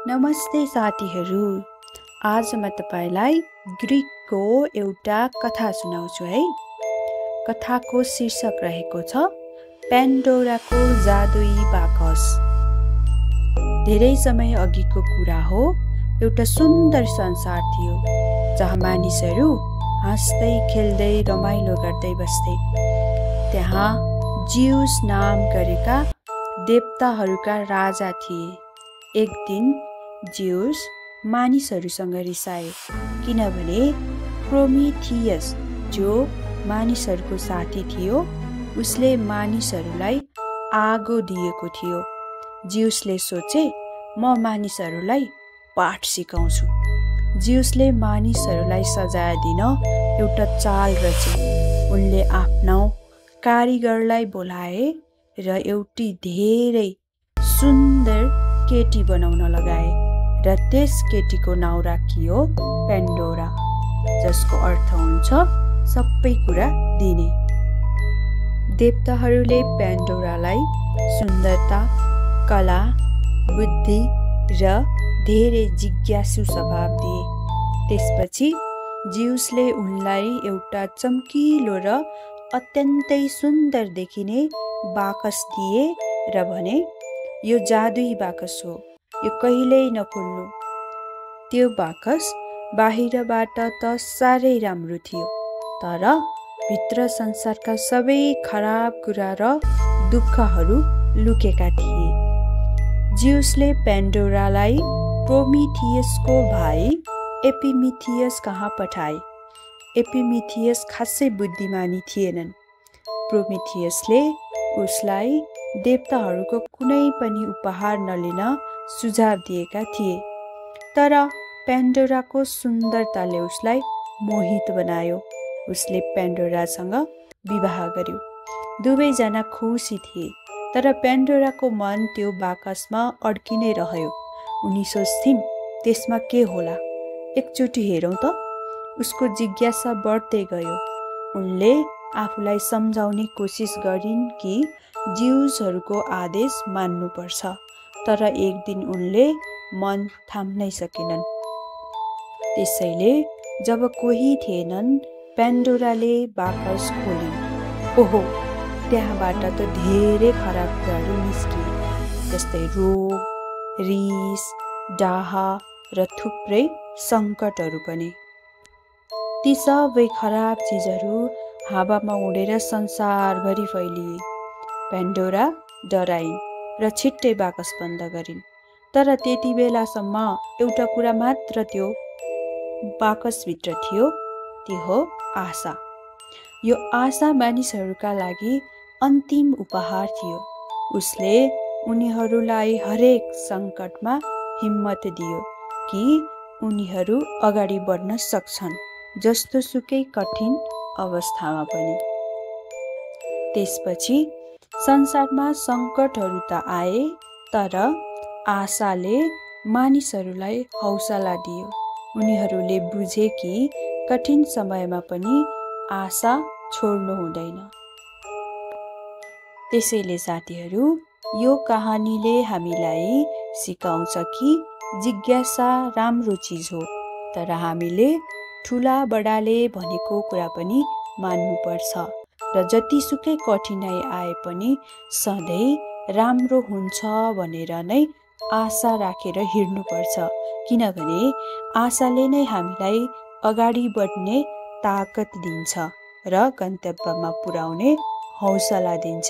नमस्ते साथीहरू। आज म तपाईलाई ग्रीकको एउटा कथा सुनाउँछु है। कथाको शीर्षक रहेको छ पेन्डोराको जादुई बाकस। धेरै समय अघिको कुरा हो। एउटा सुन्दर संसार थियो जहाँ मानिसहरू हाँस्दै खेल्दै रमाइलो गर्दै बस्थे। त्यहाँ जिउस नाम गरेका देवताहरूका राजा थिए। एक दिन जिउस मानिसहरूसँग रिसाए किनभने प्रोमिथियस जो मानिसहरूको साथी थियो उसले मानिसहरूलाई आगो दिएको थियो। जिउसले सोचे म मानिसहरूलाई पाठ सिकाउँछु। जिउसले मानिसहरूलाई सजाय दिन एउटा चाल रचे। उनले आफ्नो कारिगरलाई बोलाए र एउटी धेरै सुन्दर केटी बनाउन लगाए र त्यस केटीको नाउँ राखियो पेन्डोरा, जसको अर्थ हुन्छ सबै कुरा दिने। देवताहरूले पेन्डोरालाई सुन्दरता, कला, बुद्धि र धेरै जिज्ञासु स्वभाव दिए। त्यसपछि जिउसले उनलाई एउटा चम्किलो र अत्यन्तै सुन्दर देखिने बाकस दिए र भने, यो जादुई बाकस हो, यो कहिल्यै नखोल्नु। त्यो बाकस बाहिरबाट त साह्रै राम्रो थियो, तर भित्र संसारका सबै खराब कुरा र दुःखहरू लुकेका थिए। जिउसले पेन्डोरालाई प्रोमिथियसको भाइ एपिमिथियस कहाँ पठाए। एपिमिथियस खासै बुद्धिमानी थिएनन्। प्रोमिथियसले उसलाई देवताहरूको कुनै पनि उपहार नलिन सुझाव दिएका थिए, तर पेन्डोराको सुन्दरताले उसलाई मोहित बनायो। उसले पेन्डोरासँग विवाह गर्यो। दुवैजना खुसी थिए, तर पेन्डोराको मन त्यो बाकसमा अड्किनै रह्यो। उनी सोच्थिन् त्यसमा के होला, एकचोटि हेरौँ त। उसको जिज्ञासा बढ्दै गयो। उनले आफूलाई सम्झाउने कोसिस गरिन् कि जिउसहरूको आदेश मान्नुपर्छ, तर एक दिन उनले मन थाम्नै सकेनन्। त्यसैले जब कोही थिएनन्, पेन्डोराले बाकस खोलिन्। ओहो, त्यहाँबाट त धेरै खराब कुराहरू निस्किए, जस्तै रोग, रिस, डाहा र थुप्रै सङ्कटहरू पनि। ती सबै खराब चिजहरू हावामा उडेर संसारभरि फैलिए। पेन्डोरा डराइन् र छिट्टै बाकस बन्द गरिन्। तर त्यति बेलासम्म एउटा कुरा मात्र त्यो बाकसभित्र थियो, त्यो हो आशा। यो आशा मानिसहरूका लागि अन्तिम उपहार थियो। उसले उनीहरूलाई हरेक सङ्कटमा हिम्मत दियो कि उनीहरू अगाडि बढ्न सक्छन्, जस्तोसुकै कठिन अवस्थामा पनि। त्यसपछि संसारमा सङ्कटहरू त आए, तर आशाले मानिसहरूलाई हौसला दियो। उनीहरूले बुझे कि कठिन समयमा पनि आशा छोड्नु हुँदैन। त्यसैले साथीहरू, यो कहानीले हामीलाई सिकाउँछ कि जिज्ञासा राम्रो चिज हो, तर हामीले ठुला बडाले भनेको कुरा पनि मान्नुपर्छ र जतिसुकै कठिनाइ आए पनि सधैँ राम्रो हुन्छ भनेर नै आशा राखेर हिँड्नुपर्छ, किनभने आशाले नै हामीलाई अगाडि बढ्ने ताकत दिन्छ र गन्तव्यमा पुर्याउने हौसला दिन्छ।